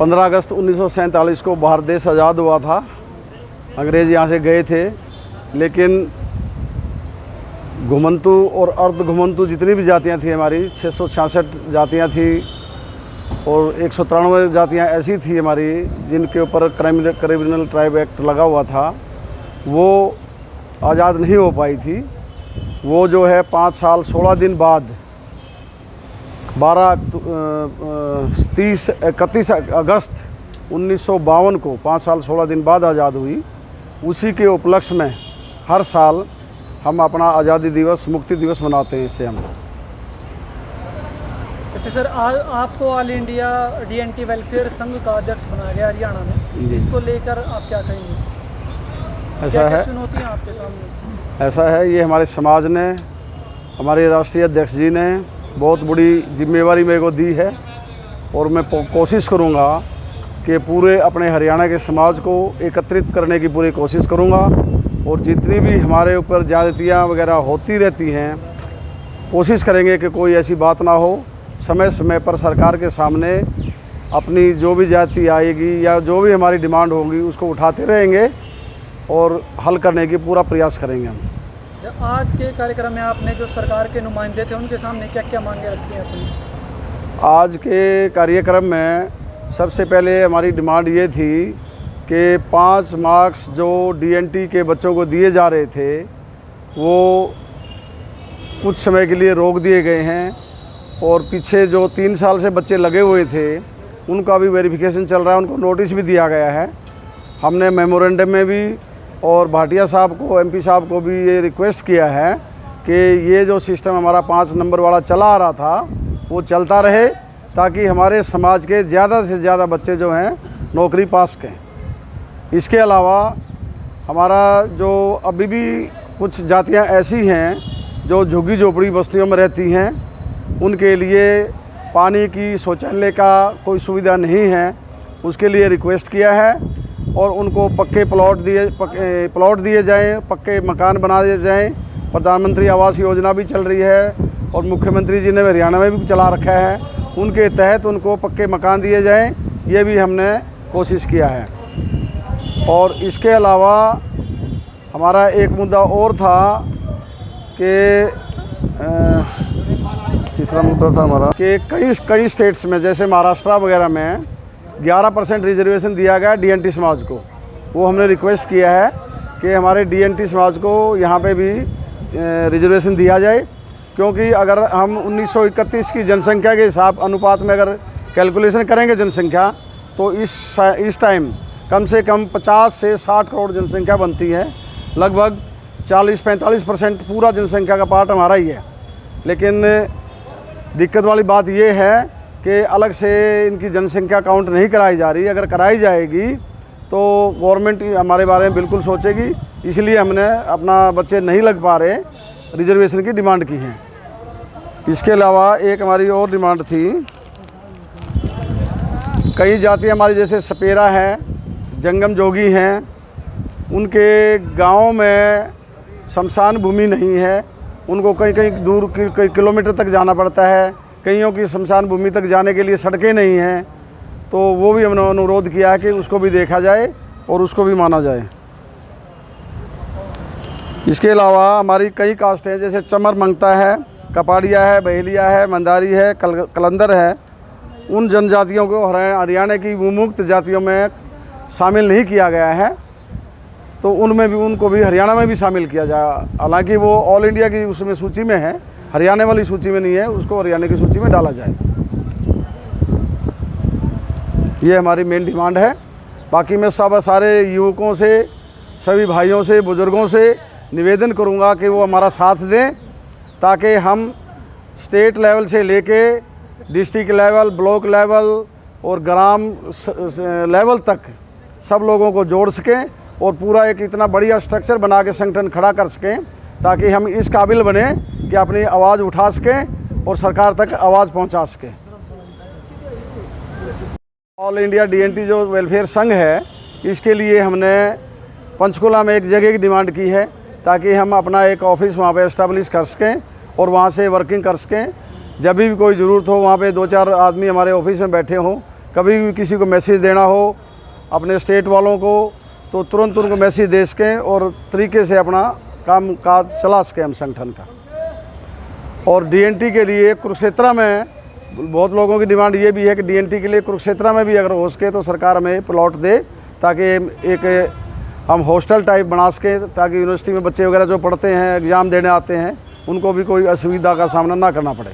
15 अगस्त 1947 को भारत देश आज़ाद हुआ था। अंग्रेज़ यहाँ से गए थे, लेकिन घुमंतु और अर्ध घुमंतु जितनी भी जातियाँ थी हमारी 666 जातियाँ थी और 193 जातियाँ ऐसी थी हमारी जिनके ऊपर क्रिमिनल ट्राइब एक्ट लगा हुआ था, वो आज़ाद नहीं हो पाई थी। वो जो है 5 साल 16 दिन बाद 31 अगस्त 1952 को 5 साल 16 दिन बाद आज़ाद हुई। उसी के उपलक्ष्य में हर साल हम अपना आज़ादी दिवस, मुक्ति दिवस मनाते हैं इसे हम। अच्छा सर, आपको ऑल इंडिया DNT वेलफेयर संघ का अध्यक्ष बनाया गया हरियाणा में, इसको लेकर आप क्या कहेंगे? ऐसा है, चुनौतियाँ आपके सामने? ऐसा है, ये हमारे समाज ने, हमारे राष्ट्रीय अध्यक्ष जी ने बहुत बड़ी जिम्मेवारी मेरे को दी है और मैं कोशिश करूँगा कि पूरे अपने हरियाणा के समाज को एकत्रित करने की पूरी कोशिश करूँगा और जितनी भी हमारे ऊपर ज़्यादतियाँ वगैरह होती रहती हैं, कोशिश करेंगे कि कोई ऐसी बात ना हो। समय समय पर सरकार के सामने अपनी जो भी जाति आएगी या जो भी हमारी डिमांड होगी उसको उठाते रहेंगे और हल करने की पूरा प्रयास करेंगे हम। जब आज के कार्यक्रम में आपने जो सरकार के नुमाइंदे थे उनके सामने क्या क्या मांगे रखी हैं अपनी? आज के कार्यक्रम में सबसे पहले हमारी डिमांड ये थी कि 5 मार्क्स जो DNT के बच्चों को दिए जा रहे थे वो कुछ समय के लिए रोक दिए गए हैं और पीछे जो 3 साल से बच्चे लगे हुए थे उनका भी वेरिफिकेशन चल रहा है, उनको नोटिस भी दिया गया है। हमने मेमोरेंडम में भी और भाटिया साहब को, MP साहब को भी ये रिक्वेस्ट किया है कि ये जो सिस्टम हमारा 5 नंबर वाला चला आ रहा था वो चलता रहे ताकि हमारे समाज के ज़्यादा से ज़्यादा बच्चे जो हैं नौकरी पास करें। इसके अलावा हमारा जो अभी भी कुछ जातियां ऐसी हैं जो झुग्गी झोपड़ी बस्तियों में रहती हैं, उनके लिए पानी की, शौचालय का कोई सुविधा नहीं है, उसके लिए रिक्वेस्ट किया है और उनको पक्के प्लॉट दिए जाएं, पक्के मकान बना दिए जाएं। प्रधानमंत्री आवास योजना भी चल रही है और मुख्यमंत्री जी ने हरियाणा में भी चला रखा है, उनके तहत उनको पक्के मकान दिए जाएं, ये भी हमने कोशिश किया है। और इसके अलावा हमारा एक मुद्दा और था कि तीसरा मुद्दा था हमारा कि कई स्टेट्स में जैसे महाराष्ट्र वगैरह में 11% रिजर्वेशन दिया गया DNT समाज को। वो हमने रिक्वेस्ट किया है कि हमारे DNT समाज को यहाँ पे भी रिजर्वेशन दिया जाए, क्योंकि अगर हम 1931 की जनसंख्या के हिसाब अनुपात में अगर कैलकुलेशन करेंगे जनसंख्या तो इस टाइम कम से कम 50 से 60 करोड़ जनसंख्या बनती है। लगभग 40-45% पूरा जनसंख्या का पार्ट हमारा ही है। लेकिन दिक्कत वाली बात ये है कि अलग से इनकी जनसंख्या काउंट नहीं कराई जा रही। अगर कराई जाएगी तो गवर्नमेंट हमारे बारे में बिल्कुल सोचेगी, इसलिए हमने अपना बच्चे नहीं लग पा रहे रिजर्वेशन की डिमांड की है। इसके अलावा एक हमारी और डिमांड थी, कई जाति हमारी जैसे सपेरा हैं, जंगम जोगी हैं, उनके गाँव में शमशान भूमि नहीं है, उनको कहीं दूर कई किलोमीटर तक जाना पड़ता है। कईयों की शमशान भूमि तक जाने के लिए सड़कें नहीं हैं, तो वो भी हमने अनुरोध किया है कि उसको भी देखा जाए और उसको भी माना जाए। इसके अलावा हमारी कई कास्ट हैं जैसे चमर मंगता है, कपाड़िया है, बहेलिया है, मंदारी है, कलंदर है। उन जनजातियों को हरियाणा की विमुक्त जातियों में शामिल नहीं किया गया है, तो उनमें भी उनको भी हरियाणा में भी शामिल किया जाए। हालांकि वो ऑल इंडिया की उसमें सूची में है, हरियाणा वाली सूची में नहीं है, उसको हरियाणा की सूची में डाला जाए। ये हमारी मेन डिमांड है। बाकी मैं सारे युवकों से, सभी भाइयों से, बुज़ुर्गों से निवेदन करूंगा कि वो हमारा साथ दें ताकि हम स्टेट लेवल से लेके डिस्ट्रिक्ट लेवल, ब्लॉक लेवल और ग्राम लेवल तक सब लोगों को जोड़ सकें और पूरा एक इतना बढ़िया स्ट्रक्चर बना के संगठन खड़ा कर सकें ताकि हम इस काबिल बने कि अपनी आवाज़ उठा सकें और सरकार तक आवाज़ पहुंचा सकें। ऑल इंडिया DNT जो वेलफेयर संघ है, इसके लिए हमने पंचकुला में एक जगह की डिमांड की है ताकि हम अपना एक ऑफिस वहाँ पे एस्टेब्लिश कर सकें और वहाँ से वर्किंग कर सकें। जब भी कोई ज़रूरत हो वहाँ पे 2-4 आदमी हमारे ऑफिस में बैठे हों कभी भी किसी को मैसेज देना हो अपने स्टेट वालों को तो तुरंत उनको मैसेज दे सकें और तरीके से अपना काम काज चला सकें हम संगठन का। और डीएनटी के लिए कुरुक्षेत्र में बहुत लोगों की डिमांड ये भी है कि डीएनटी के लिए कुरुक्षेत्र में भी अगर हो सके तो सरकार हमें प्लॉट दे, ताकि एक हम हॉस्टल टाइप बना सकें, ताकि यूनिवर्सिटी में बच्चे वगैरह जो पढ़ते हैं एग्ज़ाम देने आते हैं उनको भी कोई असुविधा का सामना ना करना पड़े।